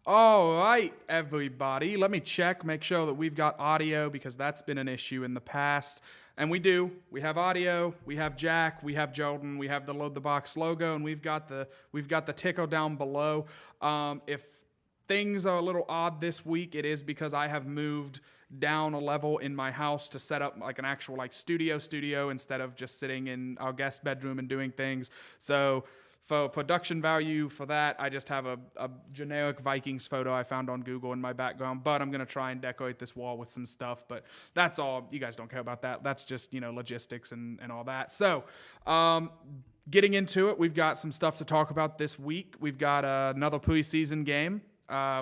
All right, everybody. Let me check, make sure that we've got audio because that's been an issue in the past. And we do. We have audio. We have Jack. We have Jordan. We have the load the box logo, and we've got the ticker down below. If things are a little odd this week, it is because I have moved down a level in my house to set up like an actual like studio instead of just sitting in our guest bedroom and doing things. So for production value for that, I just have a generic Vikings photo I found on Google in my background, but I'm going to try and decorate this wall with some stuff. But that's all. You guys don't care about that. That's just, logistics and all that. So, getting into it, we've got some stuff to talk about this week. We've got another preseason game.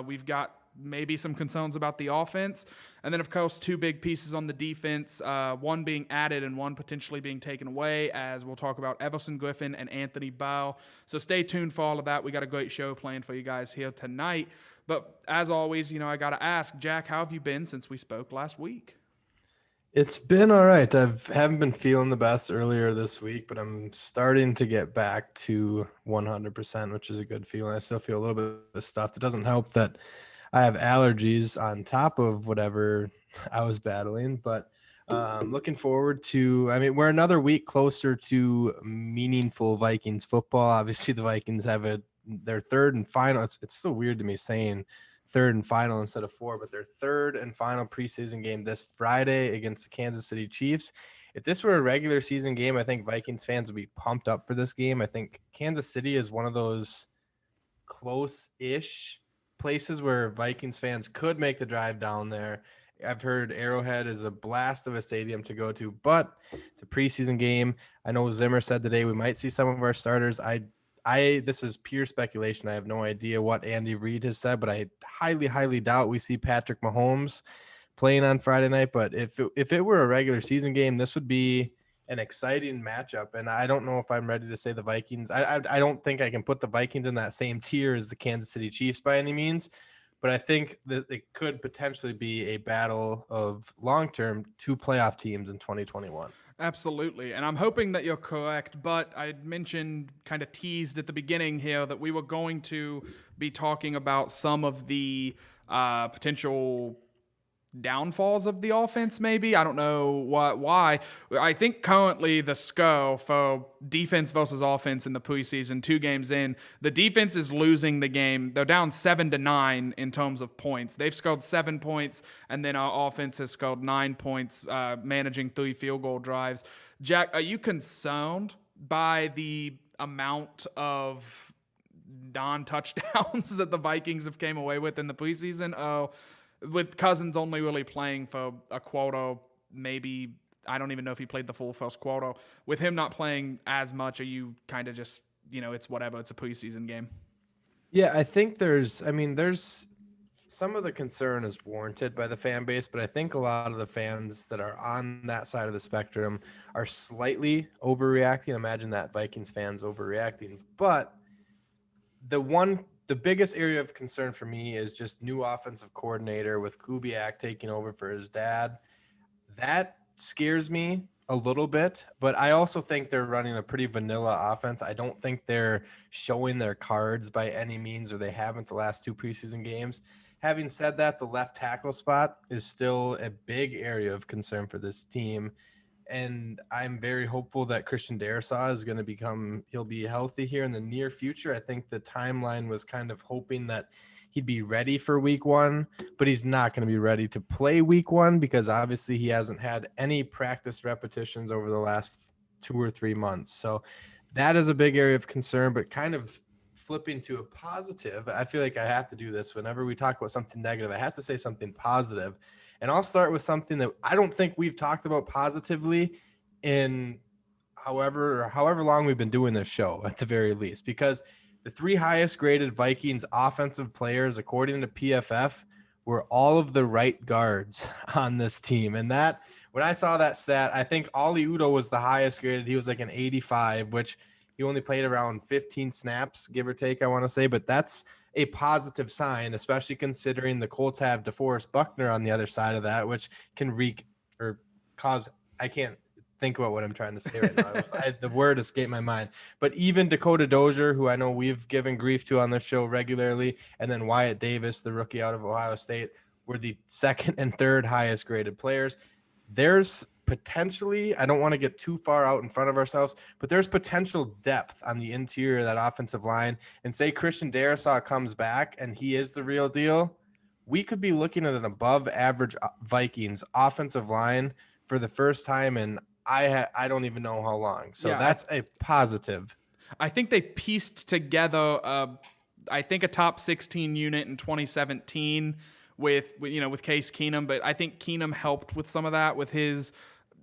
We've got maybe some concerns about the offense. And then, of course, two big pieces on the defense, one being added and one potentially being taken away, as we'll talk about Everson Griffin and Anthony Bow. So stay tuned for all of that. We got a great show planned for you guys here tonight. But as always, I got to ask, Jack, how have you been since we spoke last week? It's been all right. Haven't been feeling the best earlier this week, but I'm starting to get back to 100%, which is a good feeling. I still feel a little bit of stuff. It doesn't help that I have allergies on top of whatever I was battling, but looking forward to, we're another week closer to meaningful Vikings football. Obviously the Vikings have their third and final. It's so weird to me saying third and final instead of four, but their third and final preseason game this Friday against the Kansas City Chiefs. If this were a regular season game, I think Vikings fans would be pumped up for this game. I think Kansas City is one of those close-ish places where Vikings fans could make the drive down there. I've heard Arrowhead is a blast of a stadium to go to, but it's a preseason game. I know Zimmer said today we might see some of our starters. This is pure speculation. I have no idea what Andy Reid has said, but I highly, highly doubt we see Patrick Mahomes playing on Friday night. But if it were a regular season game, this would be an exciting matchup. And I don't know if I'm ready to say the Vikings. I don't think I can put the Vikings in that same tier as the Kansas City Chiefs by any means. But I think that it could potentially be a battle of long-term two playoff teams in 2021. Absolutely. And I'm hoping that you're correct, but I mentioned, kind of teased at the beginning here, that we were going to be talking about some of the potential downfalls of the offense, maybe. I don't know why. I think currently the score for defense versus offense in the preseason, 2 games in, the defense is losing the game. They're down 7-9 in terms of points. They've scored 7 points, and then our offense has scored 9 points, managing 3 field goal drives. Jack, are you concerned by the amount of non-touchdowns that the Vikings have came away with in the preseason? With Cousins only really playing for a quarter, maybe, I don't even know if he played the full first quarter. With him not playing as much, are you kind of just, it's whatever, it's a preseason game? Yeah, I think there's some of the concern is warranted by the fan base, but I think a lot of the fans that are on that side of the spectrum are slightly overreacting. Imagine that Vikings fans overreacting. But the biggest area of concern for me is just new offensive coordinator with Kubiak taking over for his dad. That scares me a little bit, but I also think they're running a pretty vanilla offense. I don't think they're showing their cards by any means, or they haven't the last 2 preseason games. Having said that, the left tackle spot is still a big area of concern for this team. And I'm very hopeful that Christian Darrisaw is going to he'll be healthy here in the near future. I think the timeline was kind of hoping that he'd be ready for week 1, but he's not going to be ready to play week 1 because obviously he hasn't had any practice repetitions over the last 2 or 3 months. So that is a big area of concern, but kind of flipping to a positive. I feel like I have to do this whenever we talk about something negative. I have to say something positive. And I'll start with something that I don't think we've talked about positively in however long we've been doing this show, at the very least, because the 3 highest graded Vikings offensive players, according to PFF, were all of the right guards on this team. And that, when I saw that stat, I think Oli Udoh was the highest graded. He was like an 85, which he only played around 15 snaps, give or take, I want to say. But that's a positive sign, especially considering the Colts have DeForest Buckner on the other side of that, which can wreak or cause, think about what I'm trying to say right now. The word escaped my mind. But even Dakota Dozier, who I know we've given grief to on this show regularly, and then Wyatt Davis, the rookie out of Ohio State, were the second and third highest graded players. There's potentially, I don't want to get too far out in front of ourselves, but there's potential depth on the interior of that offensive line. And say Christian Darrisaw comes back and he is the real deal, we could be looking at an above average Vikings offensive line for the first time in I don't even know how long. So that's a positive. I think they pieced together I think a top 16 unit in 2017 with Case Keenum, but I think Keenum helped with some of that with his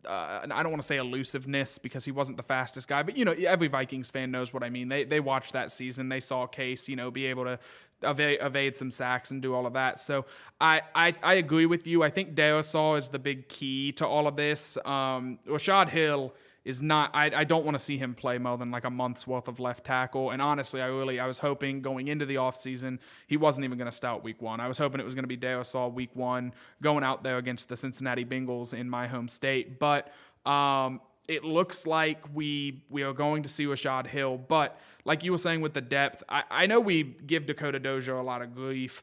and I don't want to say elusiveness because he wasn't the fastest guy, but every Vikings fan knows what I mean. They watched that season, they saw Case, be able to evade some sacks and do all of that. So I agree with you. I think Darrisaw is the big key to all of this. Rashad Hill is not. I don't want to see him play more than like a month's worth of left tackle. And honestly, I was hoping going into the offseason he wasn't even going to start week 1. I was hoping it was going to be Darrisaw week 1 going out there against the Cincinnati Bengals in my home state. But it looks like we are going to see Rashad Hill. But like you were saying with the depth, I know we give Dakota Dozier a lot of grief.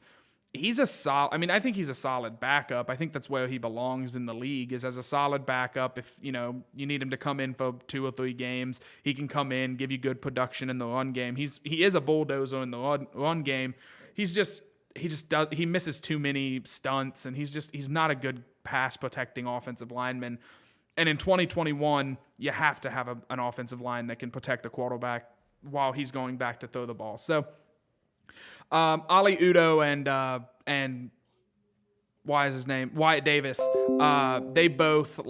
He's a solid. I mean, I think he's a solid backup. I think that's where he belongs in the league, is as a solid backup. If you need him to come in for 2 or 3 games, he can come in, give you good production in the run game. He is a bulldozer in the run game. He misses too many stunts, and he's not a good pass protecting offensive lineman. And in 2021, you have to have an offensive line that can protect the quarterback while he's going back to throw the ball. So. Ali Udo and why is his name Wyatt Davis? They both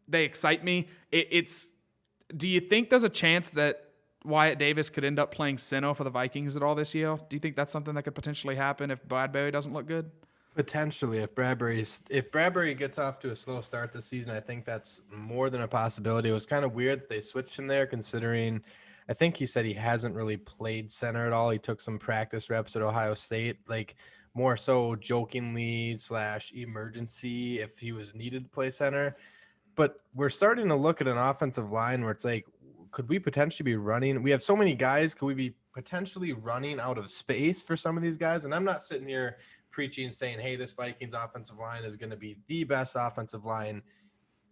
they excite me. Do you think there's a chance that Wyatt Davis could end up playing center for the Vikings at all this year? Do you think that's something that could potentially happen if Bradbury doesn't look good? Potentially, if Bradbury gets off to a slow start this season, I think that's more than a possibility. It was kind of weird that they switched him there, considering. I think he said he hasn't really played center at all. He took some practice reps at Ohio State, like more so jokingly / emergency if he was needed to play center. But we're starting to look at an offensive line where it's like, could we potentially be running? We have so many guys. Could we be potentially running out of space for some of these guys? And I'm not sitting here preaching saying, hey, this Vikings offensive line is going to be the best offensive line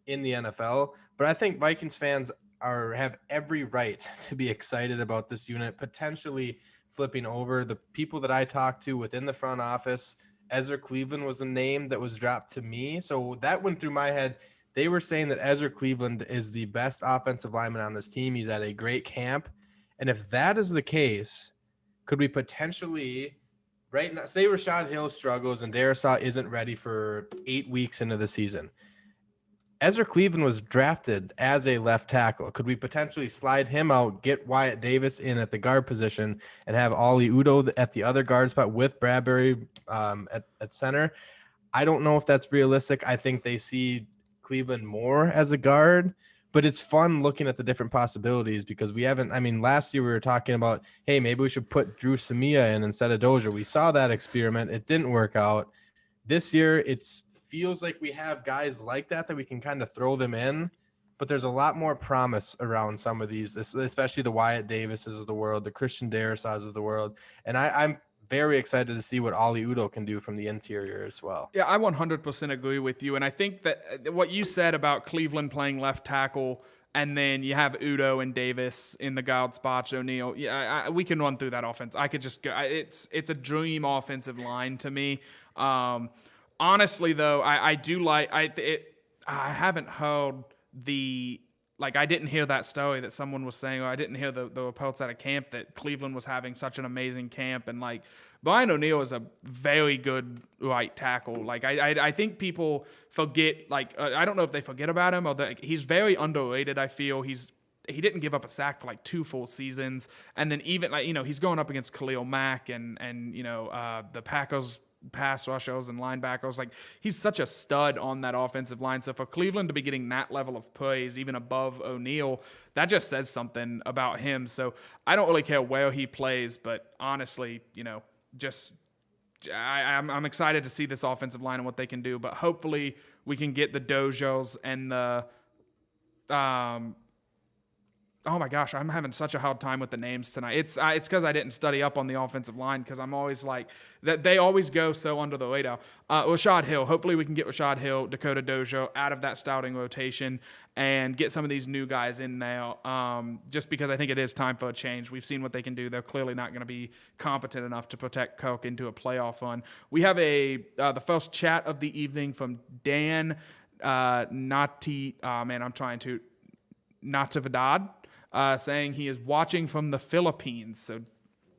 in the NFL. But I think Vikings fans have every right to be excited about this unit potentially flipping over. The people that I talked to within the front office, Ezra Cleveland was a name that was dropped to me. So that went through my head. They were saying that Ezra Cleveland is the best offensive lineman on this team. He's at a great camp. And if that is the case, could we potentially right now say Rashad Hill struggles and Darrisaw isn't ready for 8 weeks into the season? Ezra Cleveland was drafted as a left tackle. Could we potentially slide him out, get Wyatt Davis in at the guard position, and have Ali Udo at the other guard spot with Bradbury at center? I don't know if that's realistic. I think they see Cleveland more as a guard, but it's fun looking at the different possibilities because we haven't. I mean, last year we were talking about, hey, maybe we should put Drew Samia in instead of Dozier. We saw that experiment. It didn't work out. This year, it's feels like we have guys like that we can kind of throw them in, but there's a lot more promise around some of these, especially the Wyatt Davises of the world, the Christian Darrisaws of the world. And I'm very excited to see what Ali Udo can do from the interior as well. Yeah, I 100% agree with you. And I think that what you said about Cleveland playing left tackle and then you have Udo and Davis in the guard spots, O'Neal. Yeah, we can run through that offense. I could just go. It's a dream offensive line to me. Honestly, though, I do like I haven't heard I didn't hear that story that someone was saying, or I didn't hear the reports out of camp that Cleveland was having such an amazing camp. And Brian O'Neal is a very good right tackle. I think people forget, I don't know if they forget about him or that he's very underrated. I feel he didn't give up a sack for 2 full seasons. And then even he's going up against Khalil Mack and the Packers pass rushers and linebackers. He's such a stud on that offensive line. So for Cleveland to be getting that level of praise, even above O'Neal, that just says something about him. So I don't really care where he plays, but honestly, I'm excited to see this offensive line and what they can do. But hopefully we can get the Dojos and the Oh my gosh, I'm having such a hard time with the names tonight. It's because I didn't study up on the offensive line because I'm always like that. They always go so under the radar. Rashad Hill. Hopefully we can get Rashad Hill, Dakota Dojo out of that starting rotation and get some of these new guys in there. Just because I think it is time for a change. We've seen what they can do. They're clearly not going to be competent enough to protect Coke into a playoff run. We have the first chat of the evening from Dan Natividad. Saying he is watching from the Philippines. So,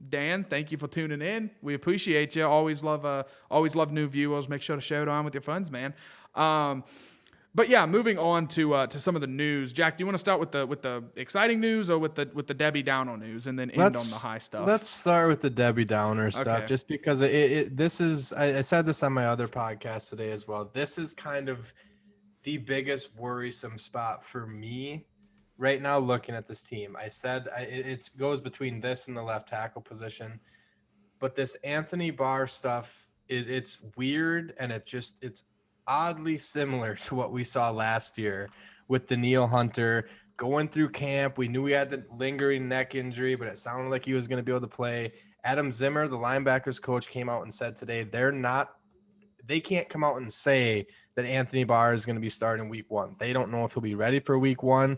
Dan, thank you for tuning in. We appreciate you. Always love new viewers. Make sure to share it on with your friends, man. But yeah, moving on to some of the news. Jack, do you want to start with the exciting news or with the Debbie Downer news, and then end on the high stuff? Let's start with the Debbie Downer stuff, Okay. just because this is. I said this on my other podcast today as well. This is kind of the biggest worrisome spot for me right now looking at this team. I said it goes between this and the left tackle position, but this Anthony Barr stuff it's weird, and it's oddly similar to what we saw last year with Danielle Hunter going through camp. We knew he had the lingering neck injury, but it sounded like he was going to be able to play. Adam Zimmer, the linebackers coach, came out and said today they can't come out and say that Anthony Barr is going to be starting week 1. They don't know if he'll be ready for week 1.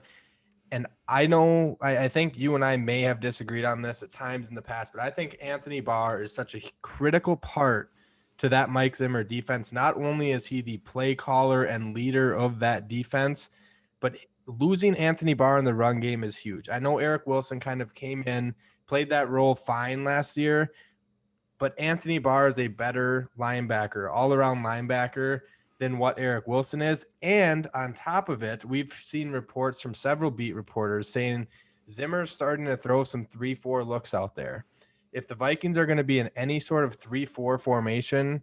And I think you and I may have disagreed on this at times in the past, but I think Anthony Barr is such a critical part to that Mike Zimmer defense. Not only is he the play caller and leader of that defense, but losing Anthony Barr in the run game is huge. I know Eric Wilson kind of came in, played that role fine last year, but Anthony Barr is a better linebacker, all-around linebacker than what Eric Wilson is. And on top of it, we've seen reports from several beat reporters saying Zimmer's starting to throw some 3-4 looks out there. If the Vikings are going to be in any sort of 3-4 formation,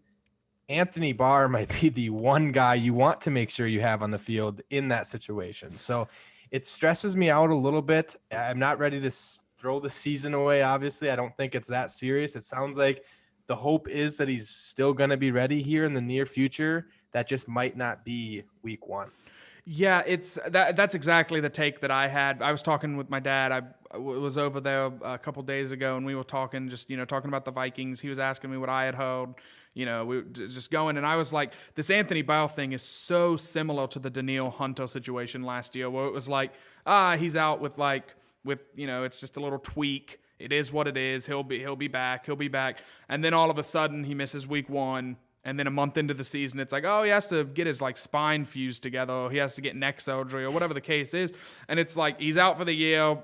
Anthony Barr might be the one guy you want to make sure you have on the field in that situation. So it stresses me out a little bit. I'm not ready to throw the season away. Obviously, I don't think it's that serious. It sounds like the hope is that he's still going to be ready here in the near future. That just might not be week 1. Yeah, that's exactly the take that I had. I was talking with my dad. I was over there a couple days ago, and we were talking about the Vikings. He was asking me what I had heard. We were just going, and I was like, this Anthony Barr thing is so similar to the Danielle Hunter situation last year, where it was like, he's out with it's just a little tweak. It is what it is. He'll be back. And then all of a sudden he misses week 1. And then a month into the season, it's like, he has to get his spine fused together, or he has to get neck surgery, or whatever the case is. And it's like he's out for the year.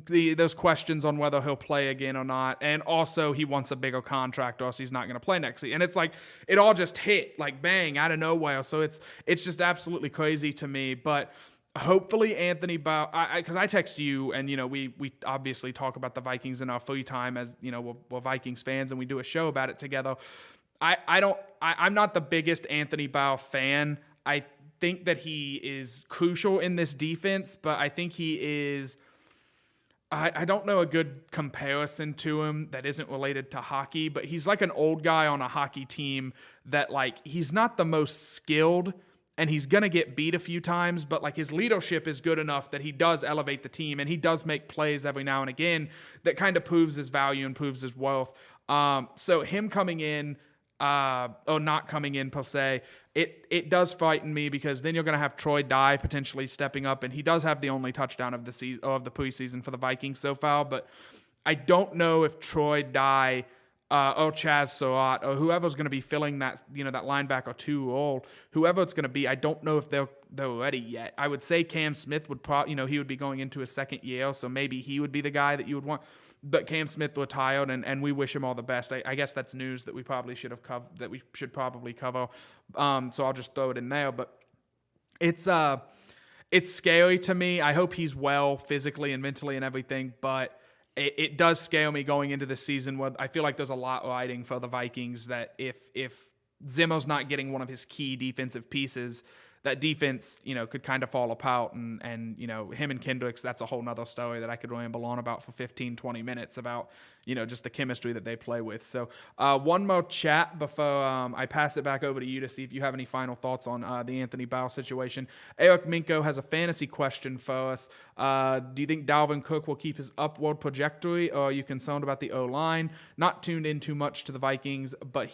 Those questions on whether he'll play again or not, and also he wants a bigger contract, or else he's not going to play next season. And it's like it all just hit like bang out of nowhere. So it's just absolutely crazy to me. But hopefully Anthony Barr, because I text you, and we obviously talk about the Vikings in our free time, as we're Vikings fans, and we do a show about it together. I'm not the biggest Anthony Barr fan. I think that he is crucial in this defense, but I think he is. I don't know a good comparison to him that isn't related to hockey, but he's like an old guy on a hockey team that he's not the most skilled, and he's going to get beat a few times, but his leadership is good enough that he does elevate the team, and he does make plays every now and again that kind of proves his value and proves his worth. So him coming in, or not coming in per se, it does frighten me, because then you're going to have Troy Dye potentially stepping up, and he does have the only touchdown of the season, of the preseason for the Vikings so far. But I don't know if Troy Dye or Chaz Surratt or whoever's going to be filling that that linebacker 2 role, whoever it's going to be, I don't know if they're ready yet. I would say Cam Smith would he would be going into his second year, so maybe he would be the guy that you would want. But Cam Smith retired, and we wish him all the best. I guess that's news that we probably should have that we should probably cover. So I'll just throw it in there. But it's scary to me. I hope he's well physically and mentally and everything. But it does scare me going into the season, where I feel like there's a lot riding for the Vikings, that if Zimmer's not getting one of his key defensive pieces, that defense, could kind of fall apart. And him and Kendricks, that's a whole nother story that I could ramble on about for 15, 20 minutes about, just the chemistry that they play with. So one more chat before I pass it back over to you to see if you have any final thoughts on the Anthony Barr situation. Eric Minko has a fantasy question for us. Do you think Dalvin Cook will keep his upward trajectory, or are you concerned about the O-line? Not tuned in too much to the Vikings, but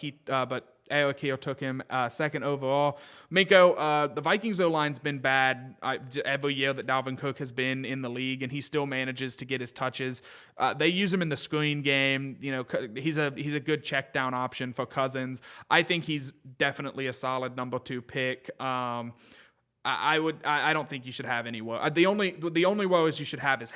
Eric here took him second overall. Minko, the Vikings O-line's been bad every year that Dalvin Cook has been in the league, and he still manages to get his touches. They use him in the screen game. He's a good check down option for Cousins. I think he's definitely a solid number 2 pick. I don't think you should have any woe. The only woes you should have is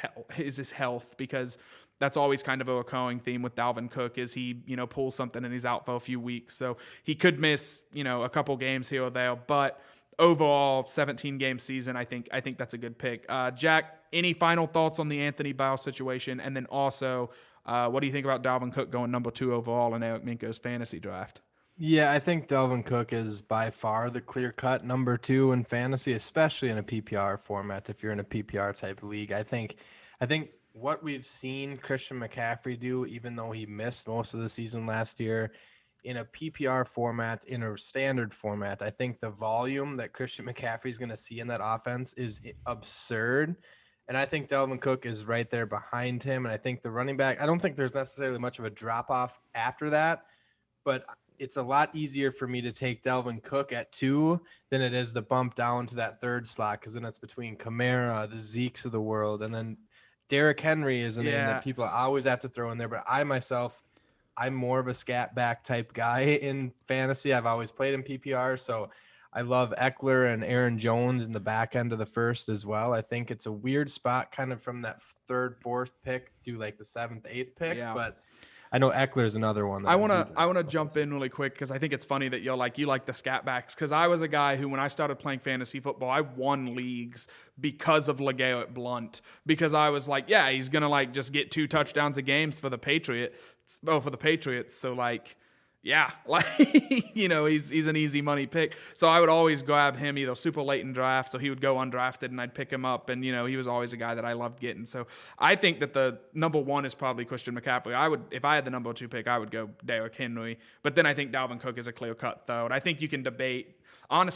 his health, because that's always kind of a recurring theme with Dalvin Cook is he, pulls something and he's out for a few weeks. So he could miss, a couple games here or there, but overall 17-game season, I think that's a good pick. Jack, any final thoughts on the Anthony Barr situation? And then also, what do you think about Dalvin Cook going number 2 overall in Eric Minko's fantasy draft? Yeah, I think Dalvin Cook is by far the clear-cut number 2 in fantasy, especially in a PPR format. If you're in a PPR type league, I think what we've seen Christian McCaffrey do, even though he missed most of the season last year, in a PPR format, in a standard format, I think the volume that Christian McCaffrey is going to see in that offense is absurd. And I think Dalvin Cook is right there behind him. And I think the running back, I don't think there's necessarily much of a drop-off after that, but it's a lot easier for me to take Dalvin Cook at 2 than it is to bump down to that 3rd slot, because then it's between Kamara, the Zekes of the world, and then Derrick Henry is a name that people always have to throw in there. But I'm more of a scat back type guy in fantasy. I've always played in PPR, so I love Eckler and Aaron Jones in the back end of the 1st as well. I think it's a weird spot kind of from that 3rd, 4th pick to like the 7th, 8th pick, but I know Eckler's another one. I want to jump in really quick because I think it's funny that you like the scat backs, because I was a guy who, when I started playing fantasy football, I won leagues because of LeGarrette Blount, because I was like, yeah, he's going to just get 2 touchdowns a game for the Patriots. So yeah, he's an easy money pick. So I would always grab him either super late in draft, so he would go undrafted and I'd pick him up. And, he was always a guy that I loved getting. So I think that the number 1 is probably Christian McCaffrey. If I had the number 2 pick, I would go Derrick Henry. But then I think Dalvin Cook is a clear-cut third. I think you can debate all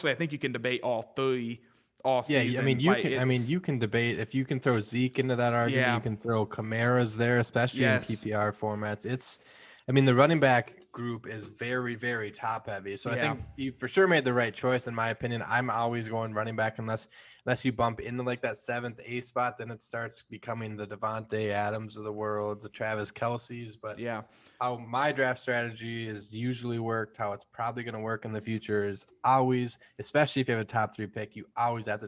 3 all season. Yeah, you can debate if you can throw Zeke into that argument. You can throw Kamara's there, especially in PPR formats. The running back group is very, very top heavy. So I think you for sure made the right choice, in my opinion. I'm always going running back unless you bump into like that 7th, 8th spot, then it starts becoming the Devontae Adams of the world, the Travis Kelce's. But how my draft strategy is usually worked, how it's probably going to work in the future is always, especially if you have a top 3 pick, you always have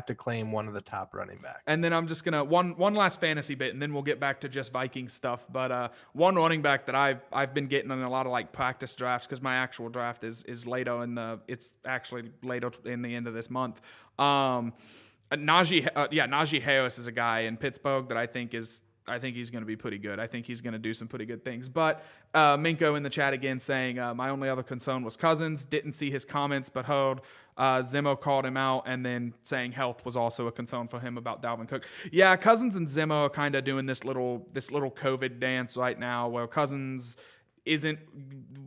to claim one of the top running backs. And then I'm just gonna one last fantasy bit, and then we'll get back to just Viking stuff. But one running back that I've been getting in a lot of practice drafts, because my actual draft is later it's actually later in the end of this month. Najee Harris is a guy in Pittsburgh that I think he's going to be pretty good. I think he's going to do some pretty good things. But Minko in the chat again saying, my only other concern was Cousins. Didn't see his comments, but heard Zimmer called him out, and then saying health was also a concern for him about Dalvin Cook. Yeah, Cousins and Zimmer are kind of doing this little COVID dance right now, where Cousins isn't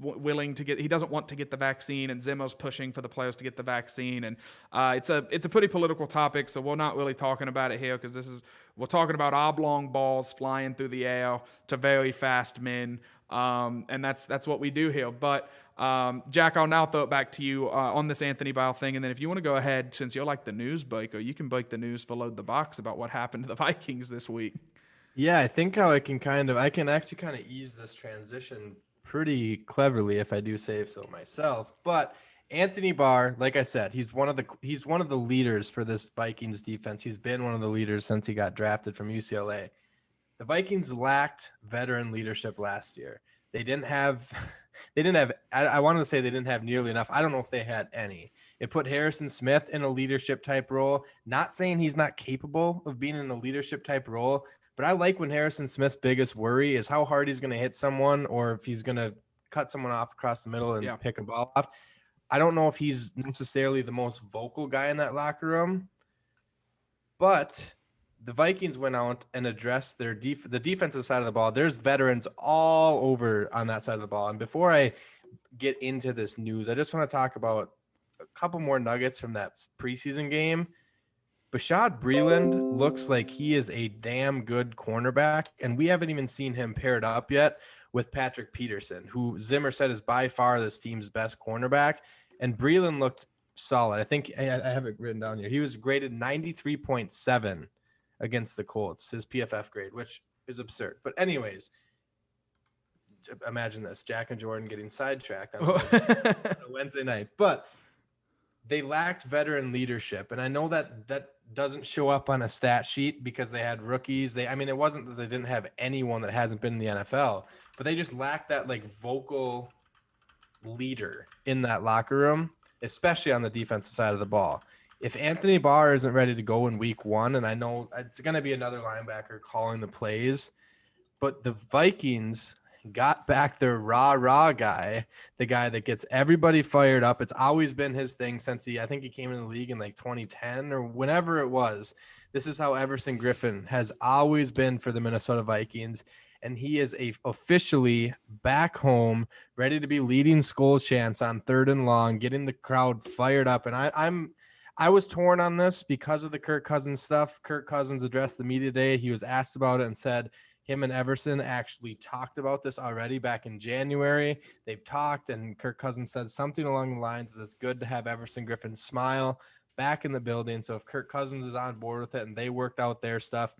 willing to he doesn't want to get the vaccine, and Zimmer's pushing for the players to get the vaccine. And it's a pretty political topic, so we're not really talking about it here, because we're talking about oblong balls flying through the air to very fast men. And that's what we do here. But Jack, I'll now throw it back to you on this Anthony Barr thing. And then if you want to go ahead, since you're like the news breaker, you can break the news for Load the Box about what happened to the Vikings this week. Yeah, I think how I can actually kind of ease this transition pretty cleverly, if I do say so myself. But Anthony Barr, like I said, he's one of the leaders for this Vikings defense. He's been one of the leaders since he got drafted from UCLA. The Vikings lacked veteran leadership last year. They didn't have I wanted to say they didn't have nearly enough. I don't know if they had any. It put Harrison Smith in a leadership type role. Not saying he's not capable of being in a leadership type role, but I like when Harrison Smith's biggest worry is how hard he's going to hit someone, or if he's going to cut someone off across the middle and pick a ball off. I don't know if he's necessarily the most vocal guy in that locker room, but the Vikings went out and addressed the defensive side of the ball. There's veterans all over on that side of the ball. And before I get into this news, I just want to talk about a couple more nuggets from that preseason game. Bashad Breeland looks like he is a damn good cornerback, and we haven't even seen him paired up yet with Patrick Peterson, who Zimmer said is by far this team's best cornerback. And Breeland looked solid. I think I have it written down here. He was graded 93.7 against the Colts, his PFF grade, which is absurd. But anyways, imagine this, Jack and Jordan getting sidetracked on a Wednesday night. But they lacked veteran leadership. And I know that doesn't show up on a stat sheet because they had rookies. It wasn't that they didn't have anyone that hasn't been in the NFL, but they just lacked that like vocal leader in that locker room, especially on the defensive side of the ball. If Anthony Barr isn't ready to go in week 1, and I know it's going to be another linebacker calling the plays, but the Vikings got back their rah guy, the guy that gets everybody fired up. It's always been his thing since I think he came in the league in like 2010 or whenever it was. This is how Everson Griffen has always been for the Minnesota Vikings. And he is officially back home, ready to be leading Skull Chance on 3rd and long, getting the crowd fired up. And I was torn on this because of the Kirk Cousins stuff. Kirk Cousins addressed the media today. He was asked about it and said him and Everson actually talked about this already back in January. They've talked, and Kirk Cousins said something along the lines that it's good to have Everson Griffen smile back in the building. So if Kirk Cousins is on board with it and they worked out their stuff,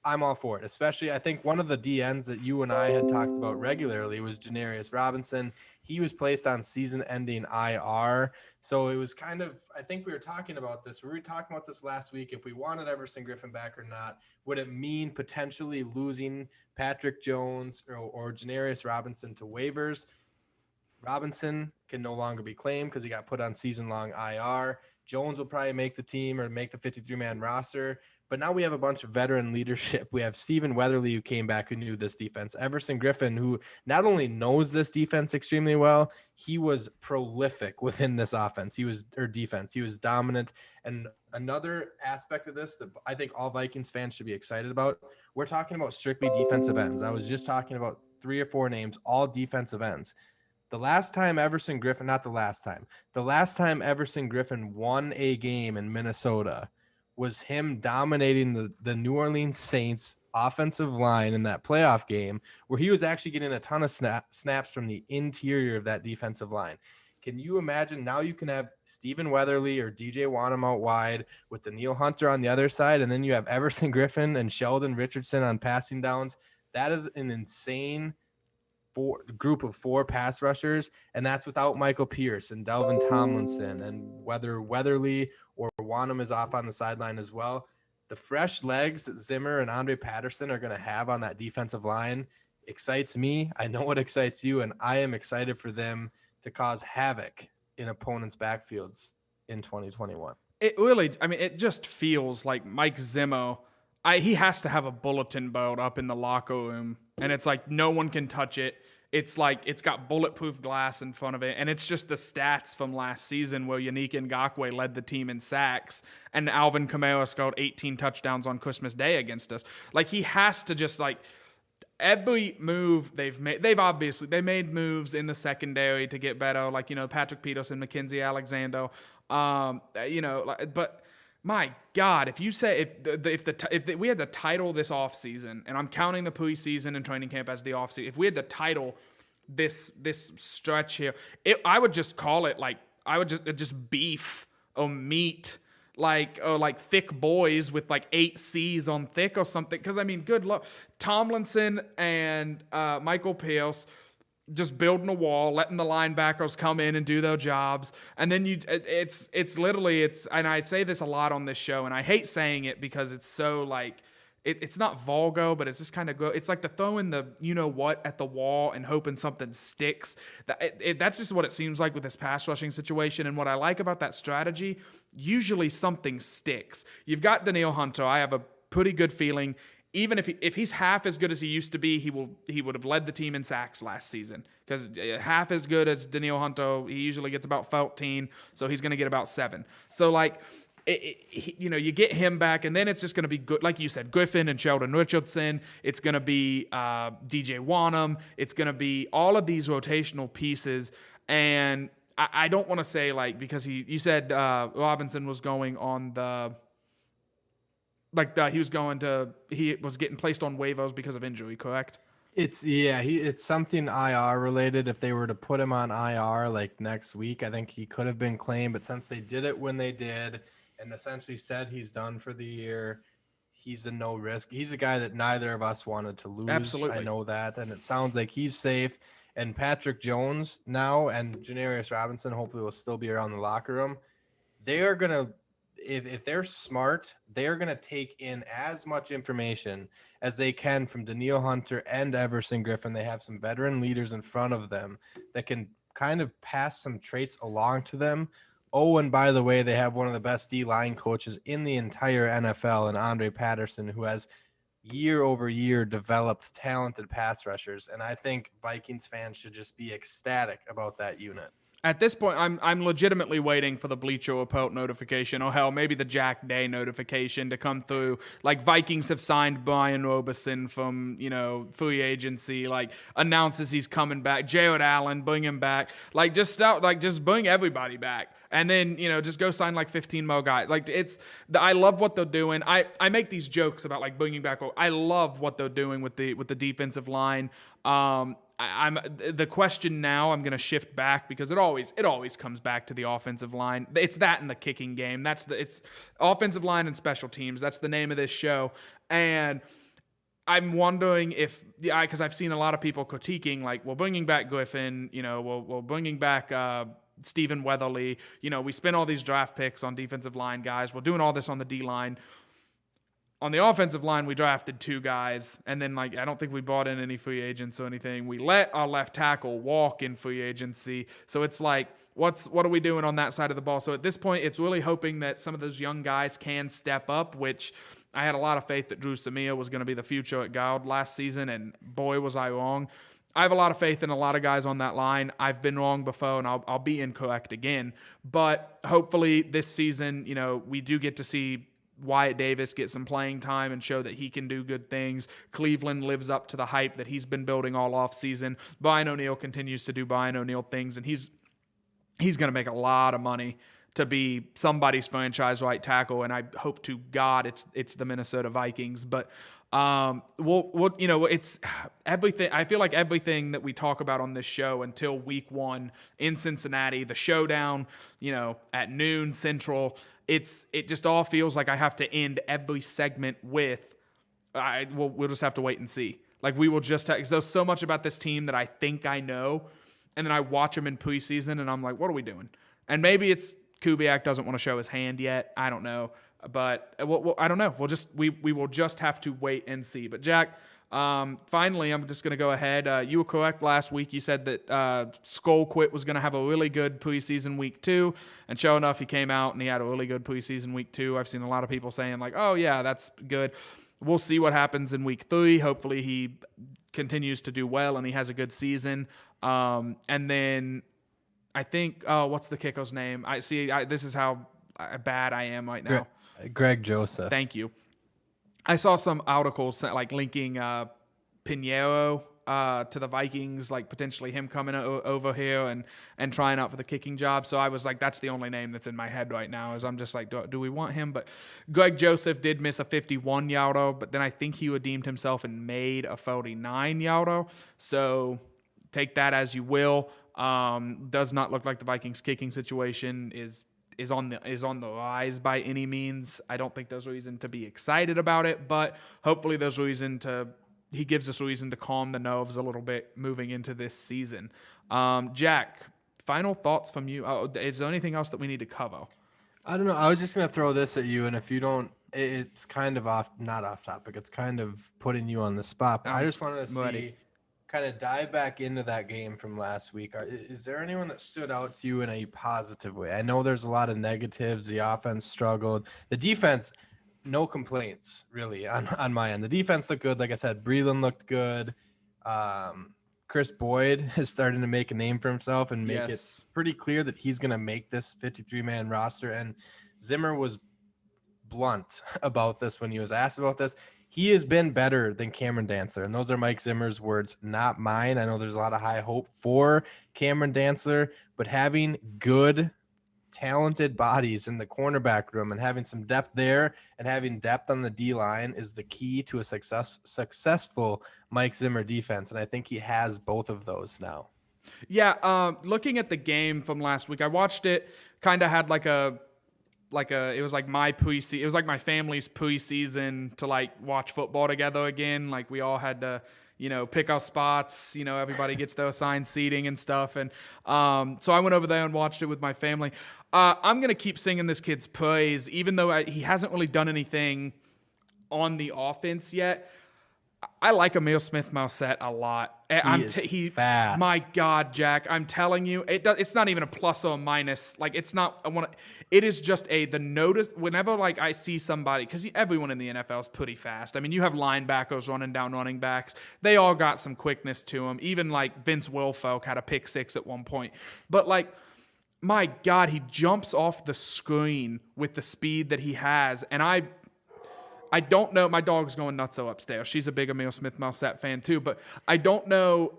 I'm all for it. Especially, I think one of the DNs that you and I had talked about regularly was Janarius Robinson. He was placed on season-ending IR. So it was kind of, I think we were talking about this. We were talking about this last week. If we wanted Everson Griffen back or not, would it mean potentially losing Patrick Jones or Janarius Robinson to waivers? Robinson can no longer be claimed because he got put on season-long IR. Jones will probably make the team or make the 53-man roster. But now we have a bunch of veteran leadership. We have Stephen Weatherly, who came back, who knew this defense. Everson Griffen, who not only knows this defense extremely well, he was prolific within this offense. Defense. He was dominant. And another aspect of this that I think all Vikings fans should be excited about, we're talking about strictly defensive ends. I was just talking about 3 or 4 names, all defensive ends. The last time Everson Griffen won a game in Minnesota was him dominating the New Orleans Saints offensive line in that playoff game, where he was actually getting a ton of snaps from the interior of that defensive line. Can you imagine? Now you can have Stephen Weatherly or DJ Wanham out wide with Danielle Hunter on the other side, and then you have Everson Griffen and Sheldon Richardson on passing downs. That is an insane group of 4 pass rushers, and that's without Michael Pierce and Delvin Tomlinson, and whether Weatherly or Wanham is off on the sideline as well. The fresh legs that Zimmer and Andre Patterson are going to have on that defensive line excites me. I know it excites you, and I am excited for them to cause havoc in opponents' backfields in 2021. It really, it just feels like Mike Zimmer, he has to have a bulletin board up in the locker room, and it's like no one can touch it. It's like it's got bulletproof glass in front of it, and it's just the stats from last season where Yannick Ngakoue led the team in sacks, and Alvin Kamara scored 18 touchdowns on Christmas Day against us. Like, he has to just, like, every move they've made, they made moves in the secondary to get better, like, Patrick Peterson, Mackenzie Alexander, but my God, if you say if we had to title this offseason, and I'm counting the preseason and training camp as the offseason, if we had to title this stretch here, I would just call it just beef or meat, like thick boys with like 8 C's on thick or something. Because good luck, Tomlinson and Michael Pierce just building a wall, letting the linebackers come in and do their jobs. And then it's literally, and I say this a lot on this show, and I hate saying it because it's so like, it's not vulgar, but it's just kind of it's like the throwing the what at the wall and hoping something sticks. That's just what it seems like with this pass rushing situation. And what I like about that strategy, usually something sticks. You've got Danielle Hunter. I have a pretty good feeling even if he's half as good as he used to be, he would have led the team in sacks last season, because half as good as Daniil Hunter, he usually gets about 14, so he's going to get about 7. So like, you get him back, and then it's just going to be good, like you said, Griffin and Sheldon Richardson. It's going to be DJ Wanham. It's going to be all of these rotational pieces, and I don't want to say like, because you said Robinson was going on the. He was getting placed on waivers because of injury, correct? It's something IR related. If they were to put him on IR like next week, I think he could have been claimed. But since they did it when they did, and essentially said he's done for the year, he's a no risk. He's a guy that neither of us wanted to lose. Absolutely. I know that, and it sounds like he's safe. And Patrick Jones now and Janarius Robinson hopefully will still be around the locker room. They are gonna, if they're smart, they are gonna take in as much information as they can from Daniil Hunter and Everson Griffin. They have some veteran leaders in front of them that can kind of pass some traits along to them. Oh, and by the way, they have one of the best D-line coaches in the entire NFL, and Andre Patterson, who has year over year developed talented pass rushers. And I think Vikings fans should just be ecstatic about that unit. At this point, I'm legitimately waiting for the Bleacher Report notification, or hell, maybe the Jack Day notification to come through. Like, Vikings have signed Brian Roberson from, free agency. Like, announces he's coming back. Jared Allen, bring him back. Like, just bring everybody back. And then, just go sign like 15 more guys. Like, I love what they're doing. I make these jokes about like bringing back. I love what they're doing with the defensive line. I'm the question now. I'm going to shift back, because it always comes back to the offensive line. It's that in the kicking game. It's offensive line and special teams. That's the name of this show. And I'm wondering if, because I've seen a lot of people critiquing, like, we're bringing back Griffin. We're bringing back Stephen Weatherly. We spent all these draft picks on defensive line guys. We're doing all this on the D line. On the offensive line, we drafted 2 guys, and then I don't think we brought in any free agents or anything. We let our left tackle walk in free agency. So it's like, what are we doing on that side of the ball? So at this point, it's really hoping that some of those young guys can step up, which I had a lot of faith that Drew Samia was going to be the future at guard last season, and boy, was I wrong. I have a lot of faith in a lot of guys on that line. I've been wrong before, and I'll be incorrect again. But hopefully this season, we do get to see Wyatt Davis get some playing time and show that he can do good things. Cleveland lives up to the hype that he's been building all offseason. Brian O'Neill continues to do Brian O'Neill things, and he's going to make a lot of money to be somebody's franchise right tackle, and I hope to God it's the Minnesota Vikings. But it's everything. I feel like everything that we talk about on this show until week 1 in Cincinnati, the showdown, at noon Central, it just all feels like I have to end every segment with, we'll just have to wait and see. Like, we will just have, because there's so much about this team that I think I know, and then I watch them in preseason, and I'm like, what are we doing? And maybe it's Kubiak doesn't want to show his hand yet. I don't know. But I don't know. We will just have to wait and see. But Jack, finally, I'm just going to go ahead. You were correct last week. You said that Skull Quit was going to have a really good preseason week 2. And sure enough, he came out and he had a really good preseason week 2. I've seen a lot of people saying like, oh yeah, that's good. We'll see what happens in week 3. Hopefully he continues to do well and he has a good season. And then I think, what's the kicker's name? This is how bad I am right now. Greg Joseph. Thank you. I saw some articles like linking Pinheiro to the Vikings, like potentially him coming over here and trying out for the kicking job. So I was like, that's the only name that's in my head right now. Is I'm just like, do we want him? But Greg Joseph did miss a 51-yarder, but then I think he redeemed himself and made a 49-yarder. So take that as you will. Does not look like the Vikings kicking situation is on the rise by any means. I don't think there's reason to be excited about it, but hopefully there's reason he gives us reason to calm the nerves a little bit moving into this season. Jack, final thoughts from you. Is there anything else that we need to cover? I don't know. I was just going to throw this at you, and if you don't, it's kind of not off topic. It's kind of putting you on the spot. But I just wanted to see, kind of dive back into that game from last week. Is there anyone that stood out to you in a positive way? I know there's a lot of negatives. The offense struggled. The defense, no complaints really on my end. The defense looked good. Like I said, Breland looked good. Chris Boyd is starting to make a name for himself and make it Yes. pretty clear that he's going to make this 53-man roster. And Zimmer was blunt about this when he was asked about this. He has been better than Cameron Dantzler. And those are Mike Zimmer's words, not mine. I know there's a lot of high hope for Cameron Dantzler, but having good, talented bodies in the cornerback room and having some depth there and having depth on the D line is the key to a successful Mike Zimmer defense. And I think he has both of those now. Yeah, looking at the game from last week, I watched it. Kind of had it was like my preseason. It was like my family's preseason to like watch football together again. Like we all had to, pick our spots. Everybody gets their assigned seating and stuff. And so I went over there and watched it with my family. I'm gonna keep singing this kid's praise, even though he hasn't really done anything on the offense yet. I like Emil Smith-Marsette a lot. He is fast. My God, Jack, I'm telling you, it's not even a plus or a minus. Like it's not. It is just the notice. Whenever like I see somebody, because everyone in the NFL is pretty fast. I mean, you have linebackers running down running backs. They all got some quickness to them. Even like Vince Wilfork had a pick six at one point. But like, my God, he jumps off the screen with the speed that he has, and I don't know. My dog's going nuts upstairs. She's a big Emil Smith-Marsette fan too, but I don't know.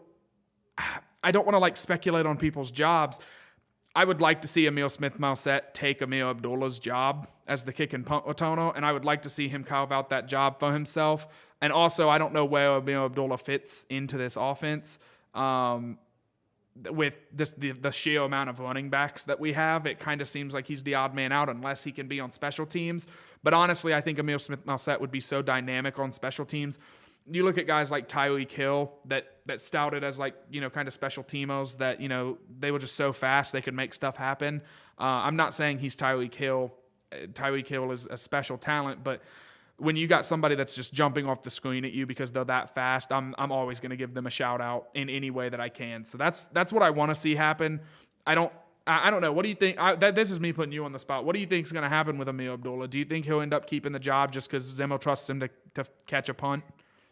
I don't want to like speculate on people's jobs. I would like to see Emil Smith-Marsette take Amir Abdullah's job as the kick and punt returner, and I would like to see him carve out that job for himself. And also, I don't know where Amir Abdullah fits into this offense. With the sheer amount of running backs that we have, it kind of seems like he's the odd man out unless he can be on special teams. But honestly, I think Emil Smith-Marsette would be so dynamic on special teams. You look at guys like Tyreek Hill that stouted as like, kind of special teamos that, they were just so fast they could make stuff happen. I'm not saying he's Tyreek Hill. Tyreek Hill is a special talent, but when you got somebody that's just jumping off the screen at you because they're that fast, I'm always going to give them a shout out in any way that I can. So that's what I want to see happen. I don't know. What do you think? This is me putting you on the spot. What do you think is going to happen with Amir Abdullah? Do you think he'll end up keeping the job just because Zimmer trusts him to catch a punt?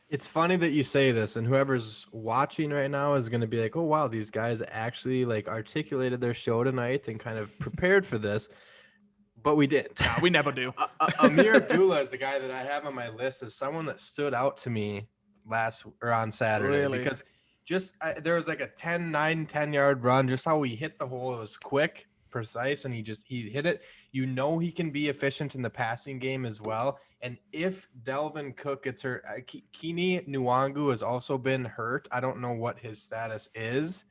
It's funny that you say this, and whoever's watching right now is going to be like, oh, wow, these guys actually like articulated their show tonight and kind of prepared for this. But we didn't. No, we never do. Amir Abdullah is the guy that I have on my list as someone that stood out to me on Saturday. Really? Because there was like a 10-yard run, just how he hit the hole. It was quick, precise, and he hit it. He can be efficient in the passing game as well. And if Delvin Cook gets hurt, Kini Nwangu has also been hurt. I don't know what his status is.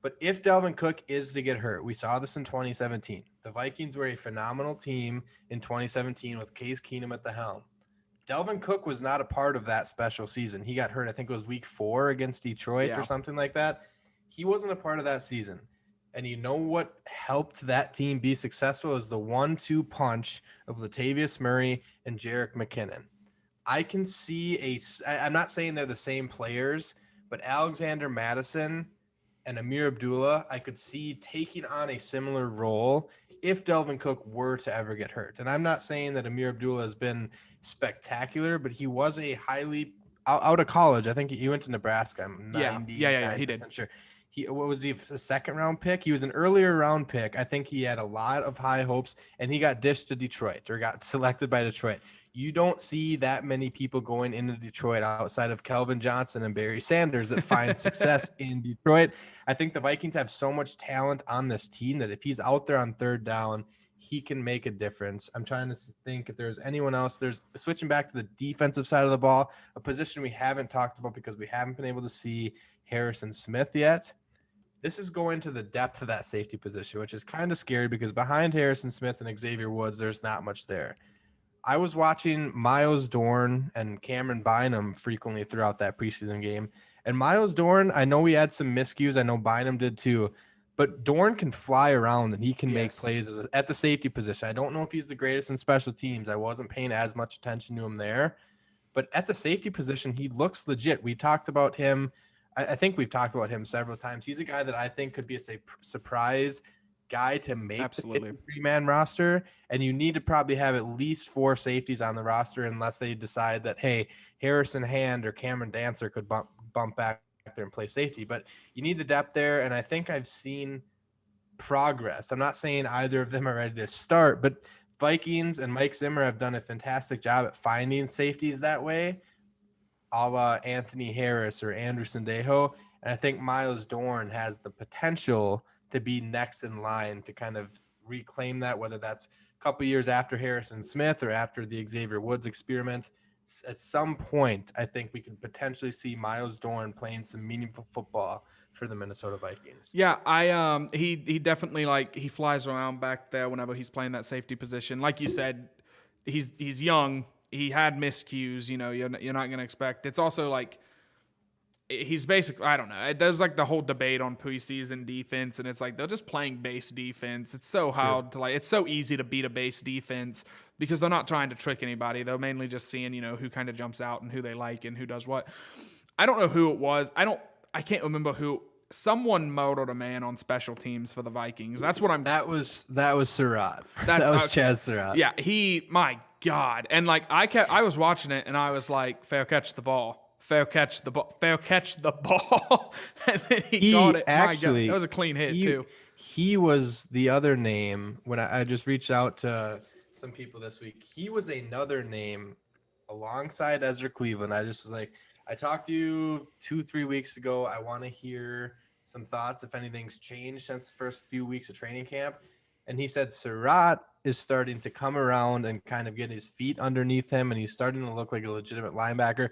But if Delvin Cook is to get hurt, we saw this in 2017. The Vikings were a phenomenal team in 2017 with Case Keenum at the helm. Delvin Cook was not a part of that special season. He got hurt, I think it was week 4 against Detroit or something like that. He wasn't a part of that season. And you know what helped that team be successful is the 1-2 punch of Latavius Murray and Jerick McKinnon. I can see I'm not saying they're the same players, but Alexander Madison and Amir Abdullah, I could see taking on a similar role if Delvin Cook were to ever get hurt. And I'm not saying that Amir Abdullah has been spectacular, but he was a highly out of college. I think he went to Nebraska. I'm 99% he did. sure. What was he, a second round pick? He was an earlier round pick. I think he had a lot of high hopes, and he got dished to Detroit or got selected by Detroit. You don't see that many people going into Detroit outside of Kelvin Johnson and Barry Sanders that find success in Detroit. I think the Vikings have so much talent on this team that if he's out there on third down, he can make a difference. I'm trying to think if there's anyone else. There's switching back to the defensive side of the ball, a position we haven't talked about because we haven't been able to see Harrison Smith yet. This is going to the depth of that safety position, which is kind of scary because behind Harrison Smith and Xavier Woods, there's not much there. I was watching Miles Dorn and Cameron Bynum frequently throughout that preseason game. And Miles Dorn, I know he had some miscues. I know Bynum did too. But Dorn can fly around and he can make plays at the safety position. I don't know if he's the greatest in special teams. I wasn't paying as much attention to him there. But at the safety position, he looks legit. We talked about him. I think we've talked about him several times. He's a guy that I think could be a surprise guy to make Absolutely. the 53-man roster, and you need to probably have at least 4 safeties on the roster unless they decide that, hey, Harrison Hand or Cameron Dancer could bump back there and play safety. But you need the depth there, and I think I've seen progress. I'm not saying either of them are ready to start, but Vikings and Mike Zimmer have done a fantastic job at finding safeties that way, a la Anthony Harris or Anderson Dejo. And I think Miles Dorn has the potential to be next in line to kind of reclaim that, whether that's a couple years after Harrison Smith or after the Xavier Woods experiment. At some point, I think we can potentially see Miles Dorn playing some meaningful football for the Minnesota Vikings. Yeah, he definitely, like, he flies around back there whenever he's playing that safety position. Like you said, he's young. He had miscues. You know, you're not gonna expect. It's also like he's basically, I don't know. There's like the whole debate on preseason defense, and it's like they're just playing base defense. It's so hard to, like, it's so easy to beat a base defense because they're not trying to trick anybody. They're mainly just seeing, you know, who kind of jumps out and who they like and who does what. I don't know who it was. I can't remember who. Someone murdered a man on special teams for the Vikings. That's what I'm. That was Surratt. That was okay. Chaz Surratt. Yeah, my God. And like I was watching it and I was like, fair catch the ball. Fair catch the ball. Fair catch the ball. And then he got it. Actually, that was a clean hit too. He was the other name when I just reached out to some people this week. He was another name alongside Ezra Cleveland. I just was like, I talked to you 2-3 weeks ago. I want to hear some thoughts if anything's changed since the first few weeks of training camp. And he said Surratt is starting to come around and kind of get his feet underneath him, and he's starting to look like a legitimate linebacker.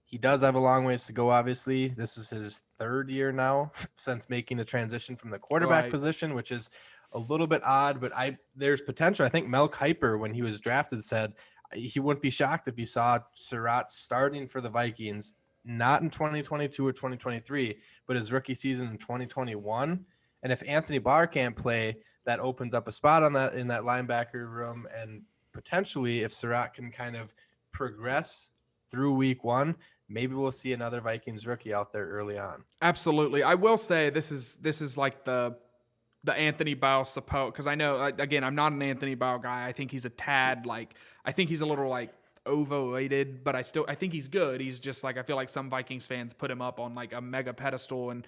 He does have a long ways to go, obviously. This is his 3rd year now since making a transition from the quarterback position, which is a little bit odd, but there's potential. I think Mel Kiper, when he was drafted, said he wouldn't be shocked if he saw Surratt starting for the Vikings, not in 2022 or 2023, but his rookie season in 2021. And if Anthony Barr can't play, that opens up a spot in that linebacker room. And potentially, if Surratt can kind of progress through week 1, maybe we'll see another Vikings rookie out there early on. Absolutely. I will say this is like the Anthony Barr support, because I know, again, I'm not an Anthony Barr guy. I think he's a tad, like, I think he's a little, like, overrated, but I think he's good. He's just, like, I feel like some Vikings fans put him up on, like, a mega pedestal, and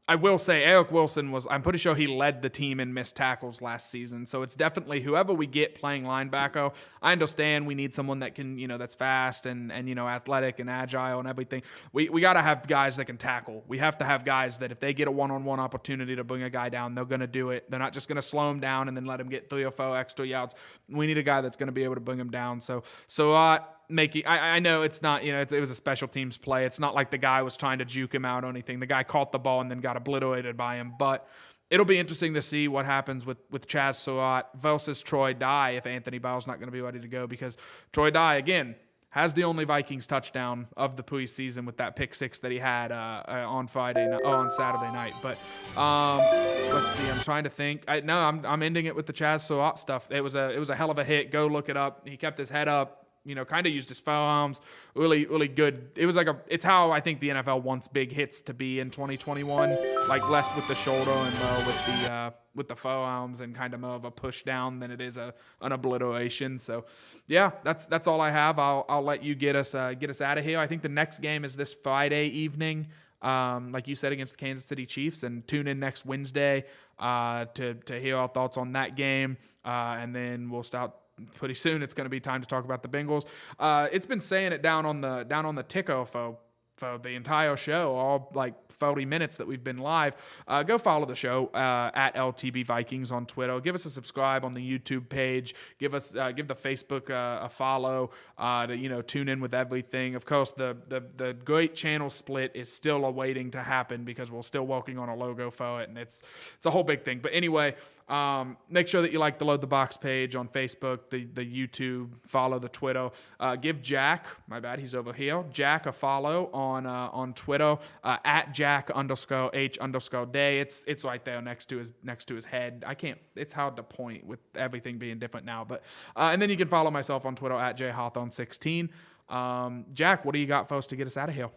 I will say Eric Wilson I'm pretty sure he led the team in missed tackles last season. So it's definitely whoever we get playing linebacker. I understand we need someone that can, you know, that's fast and you know, athletic and agile and everything. We got to have guys that can tackle. We have to have guys that if they get a one-on-one opportunity to bring a guy down, they're going to do it. They're not just going to slow him down and then let him get 3 or 4 extra yards. We need a guy that's going to be able to bring him down. So I know it's not, you know, it was a special teams play. It's not like the guy was trying to juke him out or anything. The guy caught the ball and then got obliterated by him. But it'll be interesting to see what happens with Chaz Surratt versus Troy Dye if Anthony Barr's not going to be ready to go, because Troy Dye, again, has the only Vikings touchdown of the preseason with that pick 6 that he had on Saturday night. But let's see. I'm trying to think. I'm ending it with the Chaz Surratt stuff. It was a hell of a hit. Go look it up. He kept his head up. You know, kind of used his forearms, really, really good. It was like it's how I think the NFL wants big hits to be in 2021, like less with the shoulder and more with the forearms and kind of more of a push down than it is an obliteration. So, yeah, that's all I have. I'll let you get us out of here. I think the next game is this Friday evening, like you said, against the Kansas City Chiefs, and tune in next Wednesday to hear our thoughts on that game, and then we'll start. Pretty soon, it's going to be time to talk about the Bengals. It's been saying it down on the ticker for the entire show, all like 40 minutes that we've been live. Go follow the show at LTB Vikings on Twitter. Give us a subscribe on the YouTube page. Give the Facebook a follow to tune in with everything. Of course, the great channel split is still awaiting to happen because we're still working on a logo for it, and it's a whole big thing. But anyway. Make sure that you like the Load the Box page on Facebook, the YouTube, follow the Twitter. Give Jack, my bad, he's over here, Jack a follow on Twitter, at Jack_H_day. It's right there next to his head. It's hard to point with everything being different now, but and then you can follow myself on Twitter at JHawthorne16. Jack, what do you got for us to get us out of here?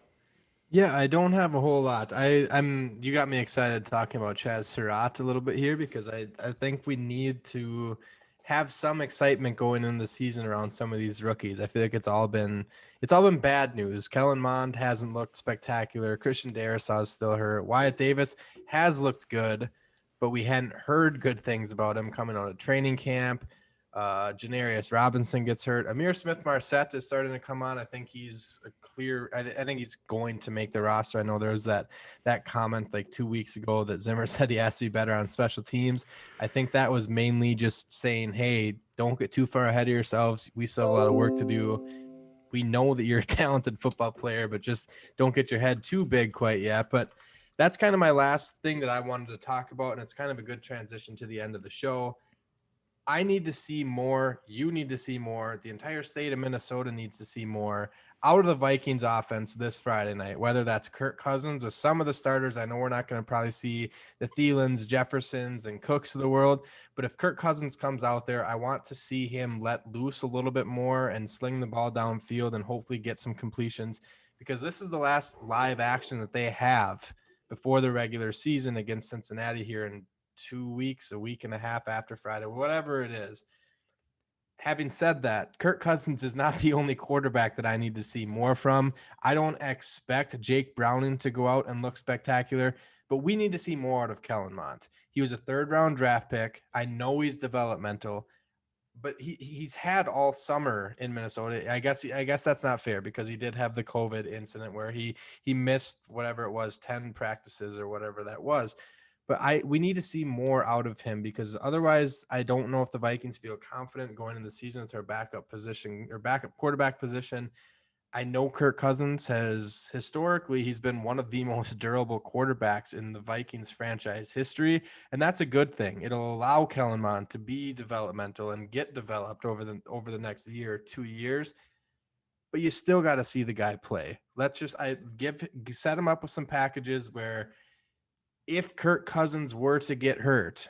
Yeah, I don't have a whole lot. You got me excited talking about Chaz Surratt a little bit here because I think we need to have some excitement going into the season around some of these rookies. I feel like it's all been bad news. Kellen Mond hasn't looked spectacular. Christian Darrisaw is still hurt. Wyatt Davis has looked good, but we hadn't heard good things about him coming out of training camp. Janarius Robinson gets hurt. Amir Smith-Marset is starting to come on. I think he's a clear. I think he's going to make the roster. I know there was that comment like 2 weeks ago that Zimmer said he has to be better on special teams. I think that was mainly just saying, hey, don't get too far ahead of yourselves. We still have a lot of work to do. We know that you're a talented football player, but just don't get your head too big quite yet. But that's kind of my last thing that I wanted to talk about, and it's kind of a good transition to the end of the show. I need to see more. You need to see more. The entire state of Minnesota needs to see more out of the Vikings offense this Friday night, whether that's Kirk Cousins or some of the starters. I know we're not going to probably see the Thielens, Jeffersons, and Cooks of the world, but if Kirk Cousins comes out there, I want to see him let loose a little bit more and sling the ball downfield and hopefully get some completions, because this is the last live action that they have before the regular season against Cincinnati here in 2 weeks, a week and a half after Friday, whatever it is. Having said that, Kirk Cousins is not the only quarterback that I need to see more from. I don't expect Jake Browning to go out and look spectacular, but we need to see more out of Kellen Mond. He was a 3rd-round draft pick. I know he's developmental, but he's had all summer in Minnesota. I guess that's not fair because he did have the COVID incident where he missed whatever it was, 10 practices or whatever that was. But we need to see more out of him, because otherwise I don't know if the Vikings feel confident going into the season with their backup position or backup quarterback position. I know Kirk Cousins has historically, he's been one of the most durable quarterbacks in the Vikings franchise history, and that's a good thing. It'll allow Kellen Mond to be developmental and get developed over the next year or 2 years. But you still got to see the guy play. Set him up with some packages where if Kirk Cousins were to get hurt,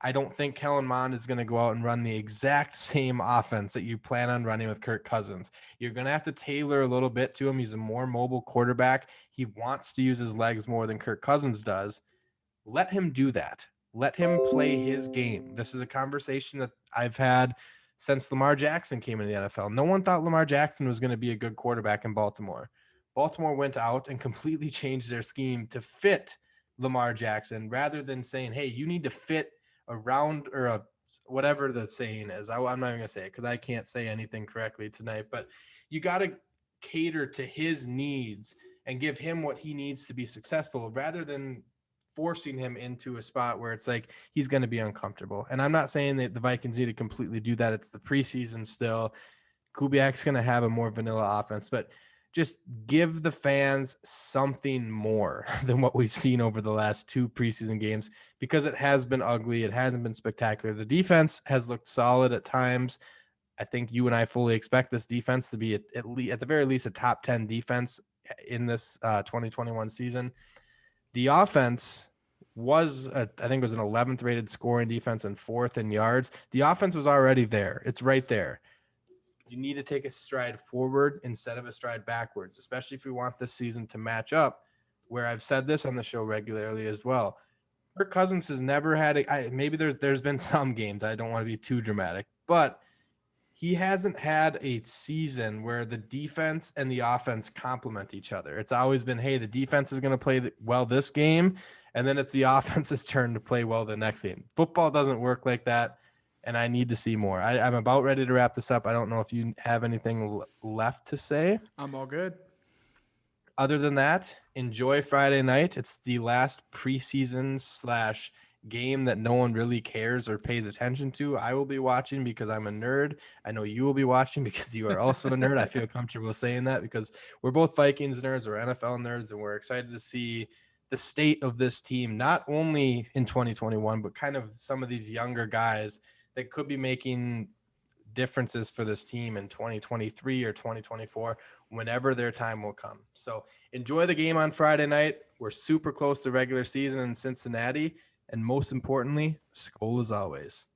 I don't think Kellen Mond is going to go out and run the exact same offense that you plan on running with Kirk Cousins. You're going to have to tailor a little bit to him. He's a more mobile quarterback. He wants to use his legs more than Kirk Cousins does. Let him do that. Let him play his game. This is a conversation that I've had since Lamar Jackson came into the NFL. No one thought Lamar Jackson was going to be a good quarterback in Baltimore. Baltimore went out and completely changed their scheme to fit Lamar Jackson rather than saying, hey, you need to fit around whatever the saying is. I'm not even going to say it because I can't say anything correctly tonight, but you got to cater to his needs and give him what he needs to be successful rather than forcing him into a spot where it's like he's going to be uncomfortable. And I'm not saying that the Vikings need to completely do that. It's the preseason still. Kubiak's going to have a more vanilla offense, but just give the fans something more than what we've seen over the last 2 preseason games, because it has been ugly. It hasn't been spectacular. The defense has looked solid at times. I think you and I fully expect this defense to be at the very least a top 10 defense in this 2021 season. The offense I think it was an 11th rated scoring defense and 4th in yards. The offense was already there. It's right there. You need to take a stride forward instead of a stride backwards, especially if we want this season to match up, where I've said this on the show regularly as well. Kirk Cousins has never had maybe there's been some games, I don't want to be too dramatic, but he hasn't had a season where the defense and the offense complement each other. It's always been, hey, the defense is going to play well this game, and then it's the offense's turn to play well the next game. Football doesn't work like that, and I need to see more. I'm about ready to wrap this up. I don't know if you have anything left to say. I'm all good. Other than that, enjoy Friday night. It's the last preseason / game that no one really cares or pays attention to. I will be watching because I'm a nerd. I know you will be watching because you are also a nerd. I feel comfortable saying that because we're both Vikings nerds, we're NFL nerds, and we're excited to see the state of this team, not only in 2021, but kind of some of these younger guys that could be making differences for this team in 2023 or 2024, whenever their time will come. So enjoy the game on Friday night. We're super close to regular season in Cincinnati. And most importantly, Skol as always.